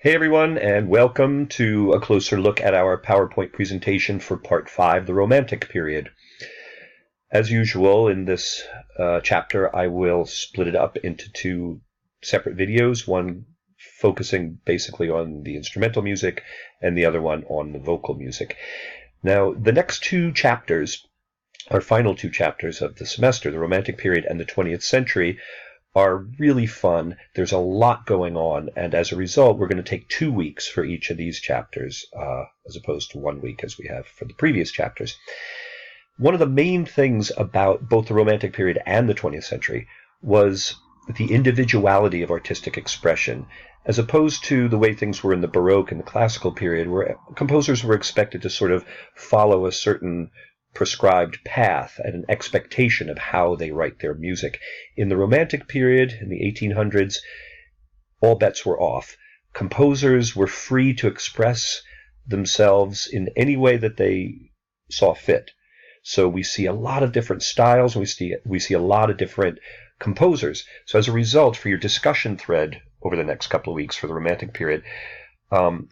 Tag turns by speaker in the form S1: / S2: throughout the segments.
S1: Hey everyone, and welcome to a closer look at our PowerPoint presentation for Part 5, the Romantic Period. As usual, in this chapter, I will split it up into two separate videos, one focusing basically on the instrumental music, and the other one on the vocal music. Now, the next two chapters, our final two chapters of the semester, the Romantic Period and the 20th Century, are really fun. There's a lot going on, and as a result, we're going to take 2 weeks for each of these chapters, as opposed to 1 week as we have for the previous chapters. One of the main things about both the Romantic Period and the 20th century was the individuality of artistic expression, as opposed to the way things were in the Baroque and the Classical period, where composers were expected to sort of follow a certain prescribed path and an expectation of how they write their music. In the Romantic period, in the 1800s, all bets were off. Composers were free to express themselves in any way that they saw fit. So we see a lot of different styles, and we see a lot of different composers. So as a result, for your discussion thread over the next couple of weeks for the Romantic period,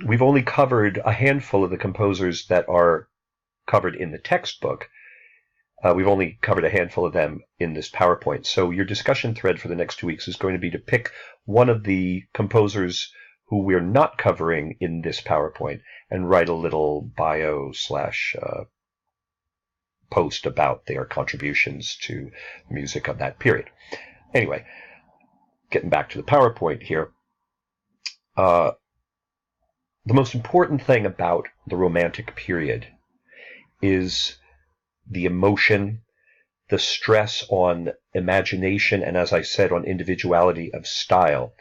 S1: we've only covered a handful of the composers that are covered in the textbook. We've only covered a handful of them in this PowerPoint. So your discussion thread for the next 2 weeks is going to be to pick one of the composers who we're not covering in this PowerPoint and write a little bio slash post about their contributions to the music of that period. Anyway, getting back to the PowerPoint here. The most important thing about the Romantic period is the emotion, the stress on imagination, and as I said, on individuality of style.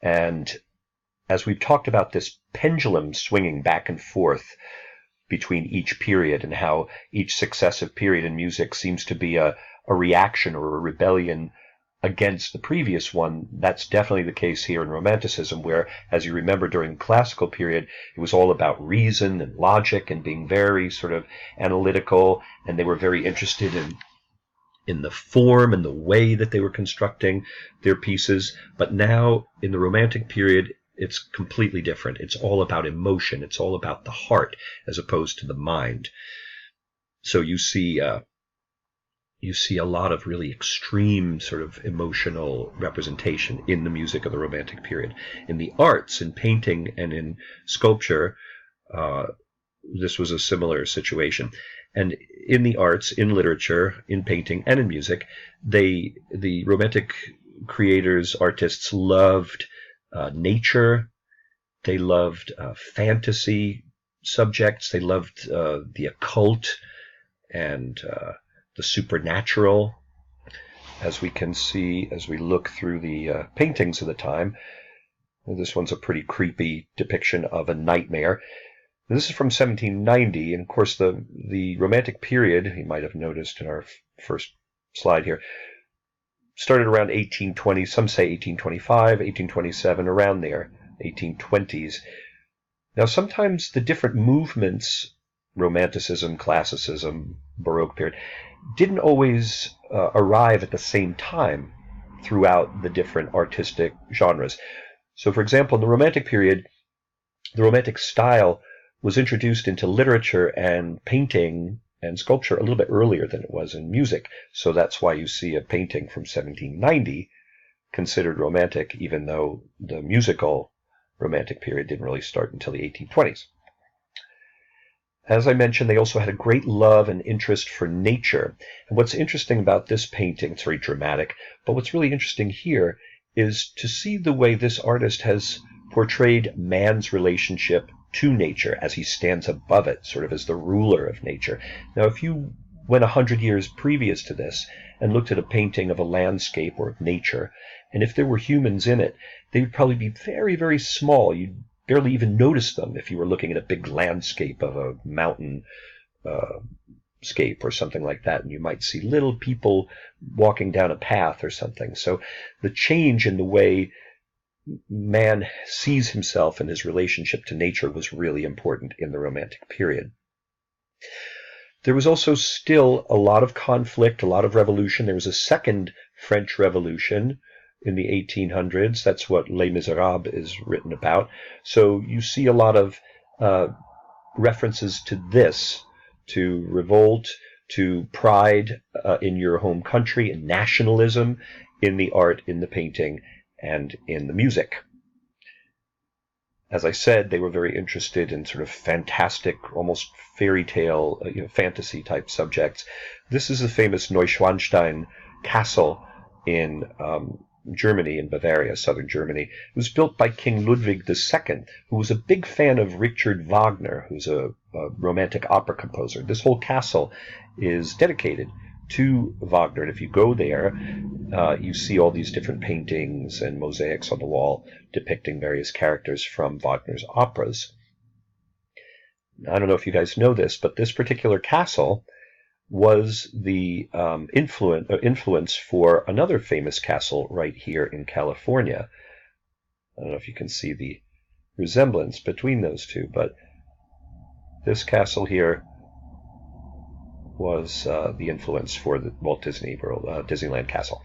S1: And as we've talked about this pendulum swinging back and forth between each period and how each successive period in music seems to be a reaction or a rebellion against the previous one, that's definitely the case here in Romanticism, where, as you remember, during the Classical period, it was all about reason and logic and being very sort of analytical, and they were very interested in the form and the way that they were constructing their pieces. But now, in the Romantic period, it's completely different. It's all about emotion. It's all about the heart as opposed to the mind. So you see a lot of really extreme sort of emotional representation in the music of the Romantic period. In the arts, in painting and in sculpture, this was a similar situation. And in the arts, in literature, in painting, and in music, the Romantic creators, artists loved nature. They loved fantasy subjects. They loved the occult and the supernatural, as we can see as we look through the paintings of the time. This one's a pretty creepy depiction of a nightmare. This is from 1790, and of course the Romantic period, you might have noticed in our first slide here, started around 1820, some say 1825, 1827, around there, 1820s. Now sometimes the different movements, Romanticism, Classicism, Baroque period, didn't always arrive at the same time throughout the different artistic genres. So, for example, in the Romantic period, the Romantic style was introduced into literature and painting and sculpture a little bit earlier than it was in music. So that's why you see a painting from 1790 considered Romantic, even though the musical Romantic period didn't really start until the 1820s. As I mentioned, they also had a great love and interest for nature. And what's interesting about this painting, it's very dramatic, but what's really interesting here is to see the way this artist has portrayed man's relationship to nature as he stands above it, sort of as the ruler of nature. Now, if you went 100 years previous to this and looked at a painting of a landscape or of nature, and if there were humans in it, they would probably be very, very small. You'd barely even notice them if you were looking at a big landscape of a mountain scape or something like that, and you might see little people walking down a path or something. So the change in the way man sees himself and his relationship to nature was really important in the Romantic period. There was also still a lot of conflict, a lot of revolution. There was a second French Revolution in the 1800s. That's what Les Miserables is written about. So you see a lot of references to this, to revolt, to pride in your home country, and nationalism in the art, in the painting, and in the music. As I said, they were very interested in sort of fantastic, almost fairy tale, fantasy type subjects. This is the famous Neuschwanstein Castle in Germany, in Bavaria, southern Germany. It was built by King Ludwig II, who was a big fan of Richard Wagner, who's a romantic opera composer. This whole castle is dedicated to Wagner, and if you go there, you see all these different paintings and mosaics on the wall depicting various characters from Wagner's operas. I don't know if you guys know this, but this particular castle was the influence for another famous castle right here in California. I don't know if you can see the resemblance between those two, but this castle here was the influence for the Walt Disney World, Disneyland Castle.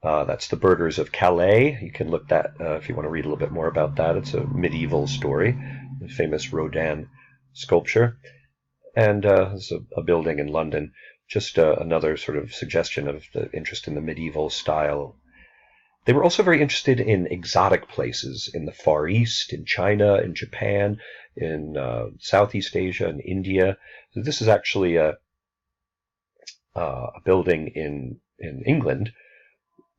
S1: That's the Burghers of Calais. You can look that if you want to read a little bit more about that. It's a medieval story, the famous Rodin sculpture. And there's a building in London, just another sort of suggestion of the interest in the medieval style. They were also very interested in exotic places in the Far East, in China, in Japan, in Southeast Asia, and India. So this is actually a building in England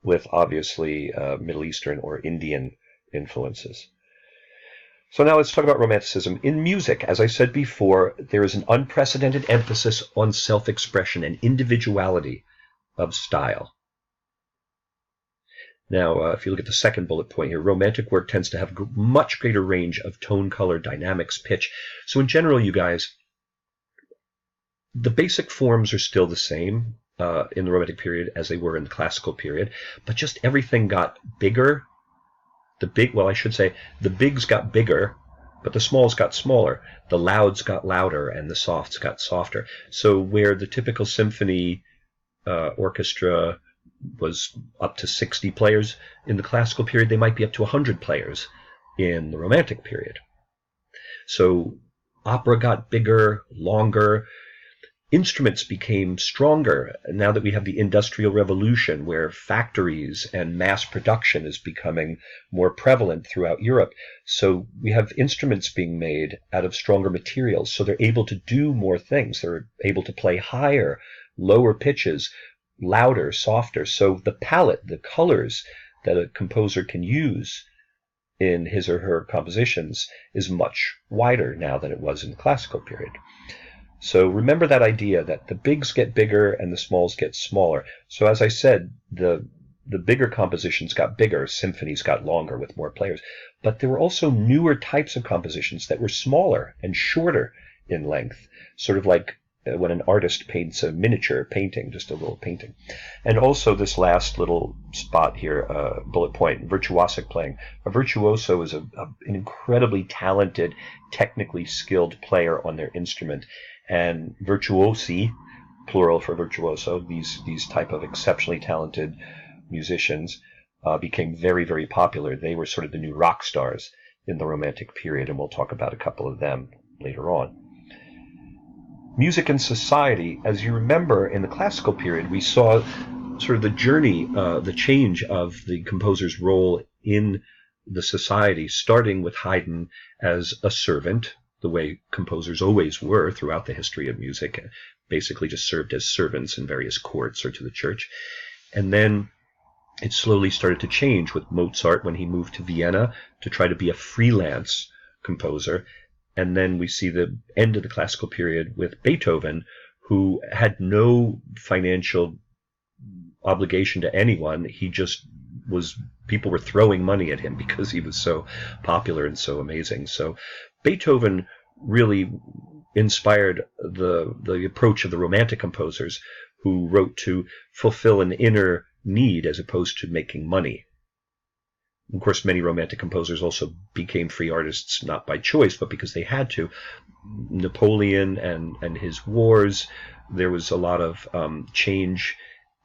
S1: with obviously Middle Eastern or Indian influences. So now let's talk about Romanticism. In music, as I said before, there is an unprecedented emphasis on self-expression and individuality of style. Now, if you look at the second bullet point here, romantic work tends to have much greater range of tone, color, dynamics, pitch. So in general, you guys, the basic forms are still the same in the Romantic period as they were in the Classical period, but just everything got bigger. The bigs got bigger, but the smalls got smaller. The louds got louder, and the softs got softer. So where the typical symphony orchestra was up to 60 players in the Classical period, they might be up to 100 players in the Romantic period. So opera got bigger, longer. Instruments became stronger now that we have the Industrial Revolution, where factories and mass production is becoming more prevalent throughout Europe. So we have instruments being made out of stronger materials, so they're able to do more things. They're able to play higher, lower pitches, louder, softer. So the palette, the colors that a composer can use in his or her compositions is much wider now than it was in the Classical period. So remember that idea that the bigs get bigger and the smalls get smaller. So as I said, the bigger compositions got bigger, symphonies got longer with more players. But there were also newer types of compositions that were smaller and shorter in length, sort of like when an artist paints a miniature painting, just a little painting. And also this last little spot here, bullet point, virtuosic playing. A virtuoso is an incredibly talented, technically skilled player on their instrument. And virtuosi, plural for virtuoso, these type of exceptionally talented musicians became very, very popular. They were sort of the new rock stars in the Romantic period, and we'll talk about a couple of them later on. Music and society, as you remember, in the Classical period, we saw sort of the journey, the change of the composer's role in the society, starting with Haydn as a servant, the way composers always were throughout the history of music, basically just served as servants in various courts or to the church. And then it slowly started to change with Mozart when he moved to Vienna to try to be a freelance composer. And then we see the end of the Classical period with Beethoven, who had no financial obligation to anyone. He just was, people were throwing money at him because he was so popular and so amazing. So Beethoven really inspired the approach of the Romantic composers, who wrote to fulfill an inner need as opposed to making money. Of course, many Romantic composers also became free artists, not by choice, but because they had to. Napoleon and his wars, there was a lot of change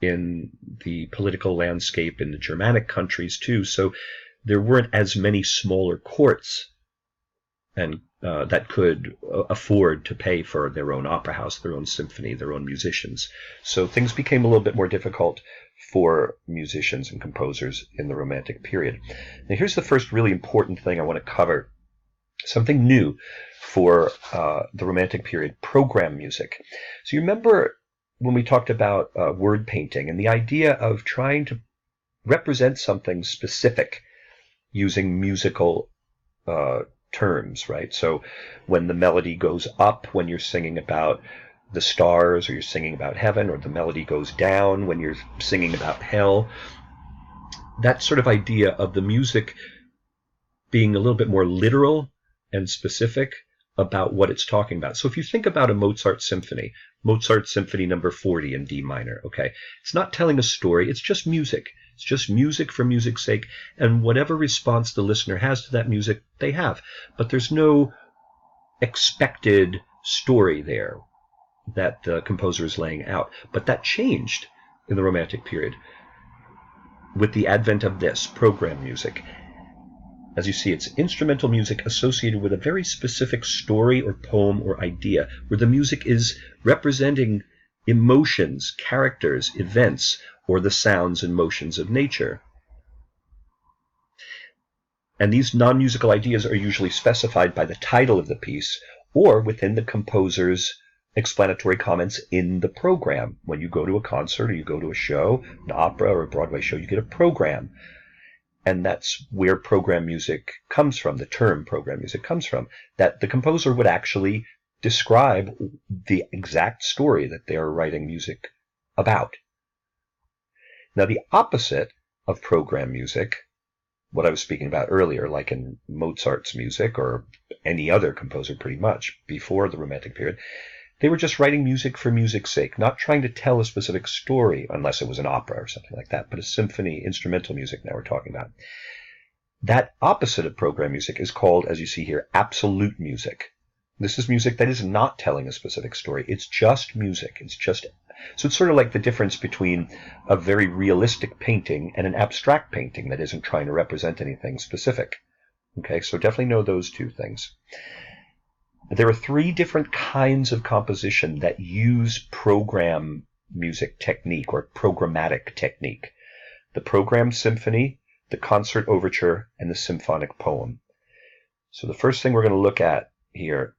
S1: in the political landscape in the Germanic countries too. So there weren't as many smaller courts and that could afford to pay for their own opera house, their own symphony, their own musicians. So things became a little bit more difficult for musicians and composers in the Romantic period. Now here's the first really important thing I want to cover, something new for the Romantic period, program music. So you remember when we talked about word painting and the idea of trying to represent something specific using musical terms, right? So when the melody goes up, when you're singing about the stars, or you're singing about heaven, or the melody goes down when you're singing about hell, that sort of idea of the music being a little bit more literal and specific about what it's talking about. So if you think about a Mozart symphony number 40 in D minor, okay, it's not telling a story, it's just music. It's just music for music's sake, and whatever response the listener has to that music, they have. But there's no expected story there that the composer is laying out. But that changed in the Romantic period with the advent of this, program music. As you see, it's instrumental music associated with a very specific story or poem or idea, where the music is representing emotions, characters, events, or the sounds and motions of nature. And these non-musical ideas are usually specified by the title of the piece or within the composer's explanatory comments in the program. When you go to a concert or you go to a show, an opera or a Broadway show, you get a program. And that's where program music comes from, the term program music comes from, that the composer would actually describe the exact story that they are writing music about. Now, the opposite of program music, what I was speaking about earlier, like in Mozart's music or any other composer pretty much before the Romantic period, they were just writing music for music's sake, not trying to tell a specific story, unless it was an opera or something like that, but a symphony, instrumental music now we're talking about. That opposite of program music is called, as you see here, absolute music. This is music that is not telling a specific story. It's just music. So it's sort of like the difference between a very realistic painting and an abstract painting that isn't trying to represent anything specific. Okay, so definitely know those two things. There are three different kinds of composition that use program music technique or programmatic technique. The program symphony, the concert overture, and the symphonic poem. So the first thing we're going to look at here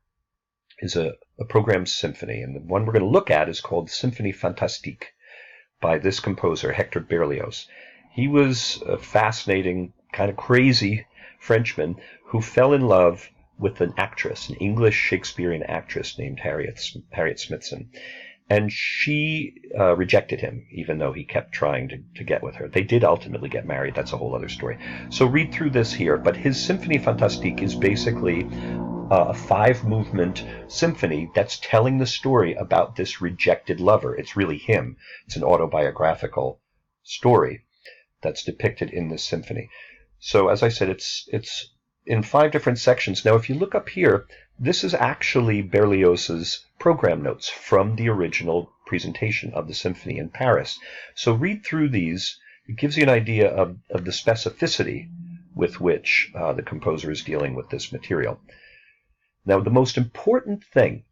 S1: is a program symphony, and the one we're going to look at is called Symphonie Fantastique by this composer, Hector Berlioz. He was a fascinating, kind of crazy Frenchman who fell in love with an actress, an English Shakespearean actress named Harriet Smithson. And she rejected him, even though he kept trying to get with her. They did ultimately get married. That's a whole other story. So read through this here. But his Symphonie Fantastique is basically a 5-movement symphony that's telling the story about this rejected lover. It's really him. It's an autobiographical story that's depicted in this symphony. So as I said, it's in 5 different sections. Now, if you look up here, this is actually Berlioz's program notes from the original presentation of the symphony in Paris. So read through these. It gives you an idea of the specificity with which the composer is dealing with this material. Now, the most important thing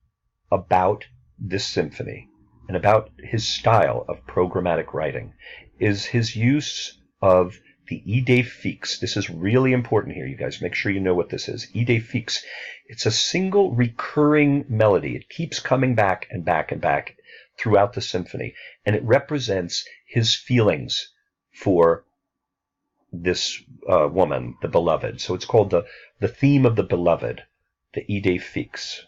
S1: about this symphony and about his style of programmatic writing is his use of the idée fixe. This is really important here, you guys. Make sure you know what this is. Idée fixe. It's a single recurring melody. It keeps coming back and back and back throughout the symphony, and it represents his feelings for this woman, the beloved. So it's called the theme of the beloved, the idée fixe,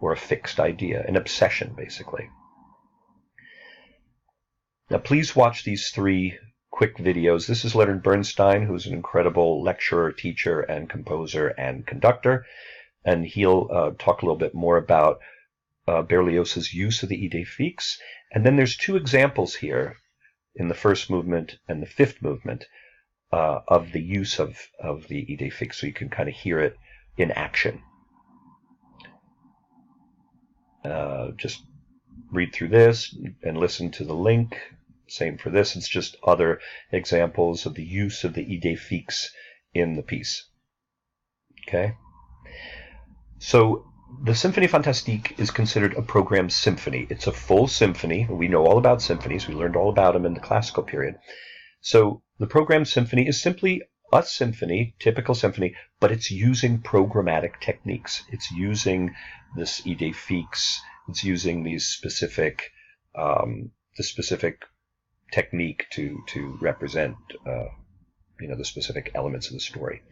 S1: or a fixed idea, an obsession, basically. Now, please watch these 3 quick videos. This is Leonard Bernstein, who's an incredible lecturer, teacher, and composer and conductor, and he'll talk a little bit more about Berlioz's use of the idée fixe. And then there's 2 examples here in the first movement and the 5th movement of the use of the idée fixe, so you can kind of hear it in action. Just read through this and listen to the link. same for this. It's just other examples of the use of the idée fixe in the piece. Okay? So the Symphonie Fantastique is considered a programmed symphony. It's a full symphony. We know all about symphonies. We learned all about them in the classical period. So the programmed symphony is simply a symphony, typical symphony, but it's using programmatic techniques. It's using this idée fixe. It's using these specific, the specific technique to represent, the specific elements of the story.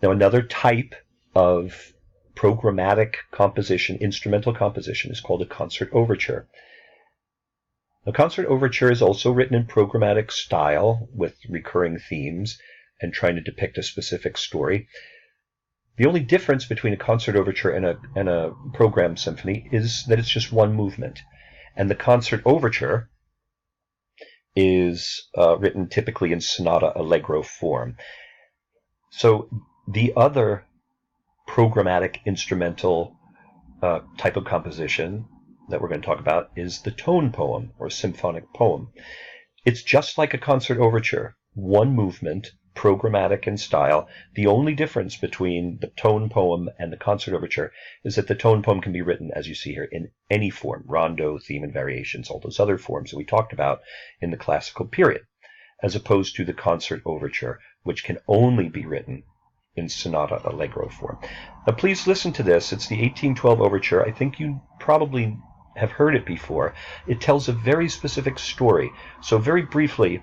S1: Now, another type of programmatic composition, instrumental composition, is called a concert overture. The concert overture is also written in programmatic style with recurring themes and trying to depict a specific story. The only difference between a concert overture and a programmed symphony is that it's just one movement. And the concert overture is written typically in sonata allegro form. So the other programmatic instrumental type of composition that we're going to talk about is the tone poem or symphonic poem. It's just like a concert overture, one movement, programmatic in style. The only difference between the tone poem and the concert overture is that the tone poem can be written, as you see here, in any form, rondo, theme, and variations, all those other forms that we talked about in the classical period, as opposed to the concert overture, which can only be written in sonata allegro form. Now please listen to this. It's the 1812 overture. I think you probably have heard it before. It tells a very specific story. So very briefly,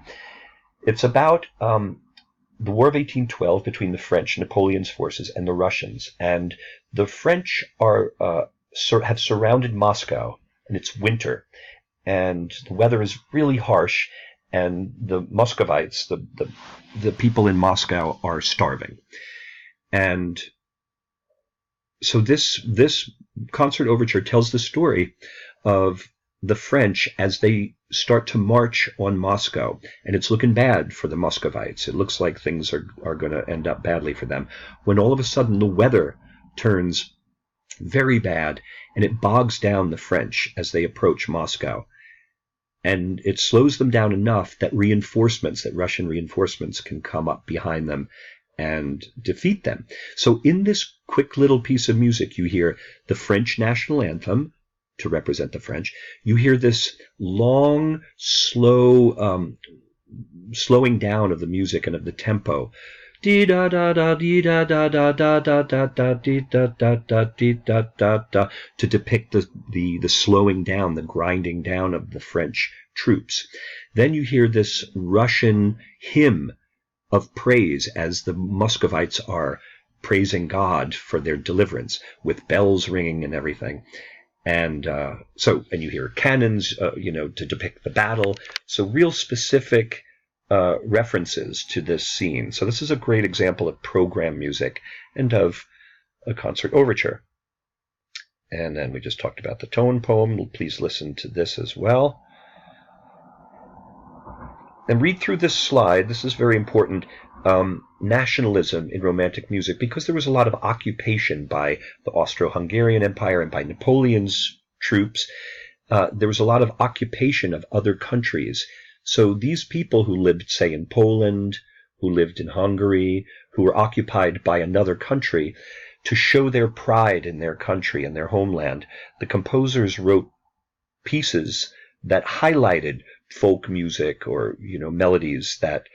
S1: it's about the War of 1812 between the French, Napoleon's forces, and the Russians. And the French have surrounded Moscow, and it's winter, and the weather is really harsh, and the Muscovites, the people in Moscow, are starving. And so this concert overture tells the story of the French as they start to march on Moscow, and it's looking bad for the Muscovites. It looks like things are going to end up badly for them, when all of a sudden the weather turns very bad, and it bogs down the French as they approach Moscow. And it slows them down enough that Russian reinforcements can come up behind them and defeat them. So in this quick little piece of music, you hear the French national anthem to represent the French. You hear this long, slow slowing down of the music and of the tempo. Dee da da da dee da da da da da da da dee da da da dee da da da, to depict the slowing down, the grinding down of the French troops. Then you hear this Russian hymn of praise as the Muscovites are praising God for their deliverance, with bells ringing and everything. And and you hear cannons, to depict the battle. So real specific references to this scene. So this is a great example of program music and of a concert overture. And then we just talked about the tone poem. Please listen to this as well. And read through this slide. This is very important. Nationalism in Romantic music, because there was a lot of occupation by the Austro-Hungarian Empire and by Napoleon's troops. There was a lot of occupation of other countries. So these people who lived, say, in Poland, who lived in Hungary, who were occupied by another country, to show their pride in their country and their homeland, the composers wrote pieces that highlighted folk music or, melodies that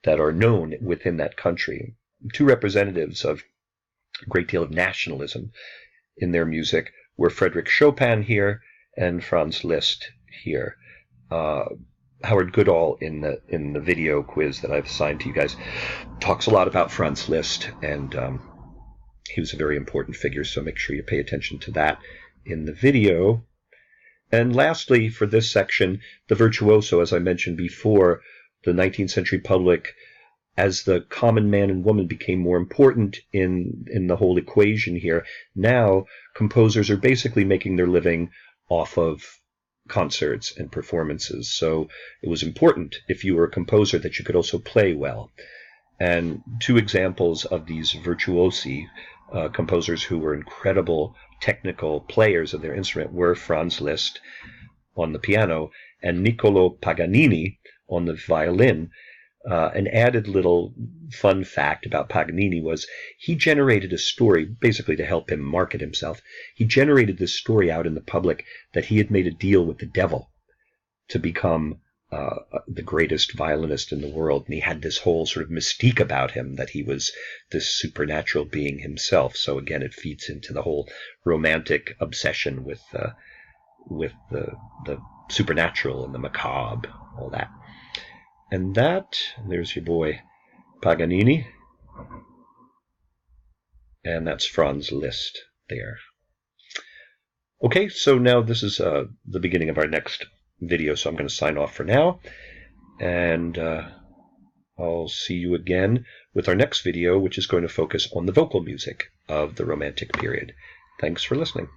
S1: are known within that country. Two representatives of a great deal of nationalism in their music were Frédéric Chopin here and Franz Liszt here. Howard Goodall in the video quiz that I've assigned to you guys talks a lot about Franz Liszt, and he was a very important figure, so make sure you pay attention to that in the video. And lastly, for this section, the virtuoso, as I mentioned before, the 19th century public, as the common man and woman became more important in the whole equation here, now composers are basically making their living off of concerts and performances. So it was important, if you were a composer, that you could also play well. And two examples of these virtuosi, composers who were incredible technical players of their instrument, were Franz Liszt, on the piano and Niccolo Paganini on the violin. An added little fun fact about Paganini was he generated a story, basically to help him market himself. He generated this story out in the public that he had made a deal with the devil to become the greatest violinist in the world. And he had this whole sort of mystique about him that he was this supernatural being himself. So again, it feeds into the whole romantic obsession with the supernatural and the macabre, all that. And there's your boy Paganini. And that's Franz Liszt there. Okay, so now this is the beginning of our next video, so I'm going to sign off for now. And I'll see you again with our next video, which is going to focus on the vocal music of the Romantic period. Thanks for listening.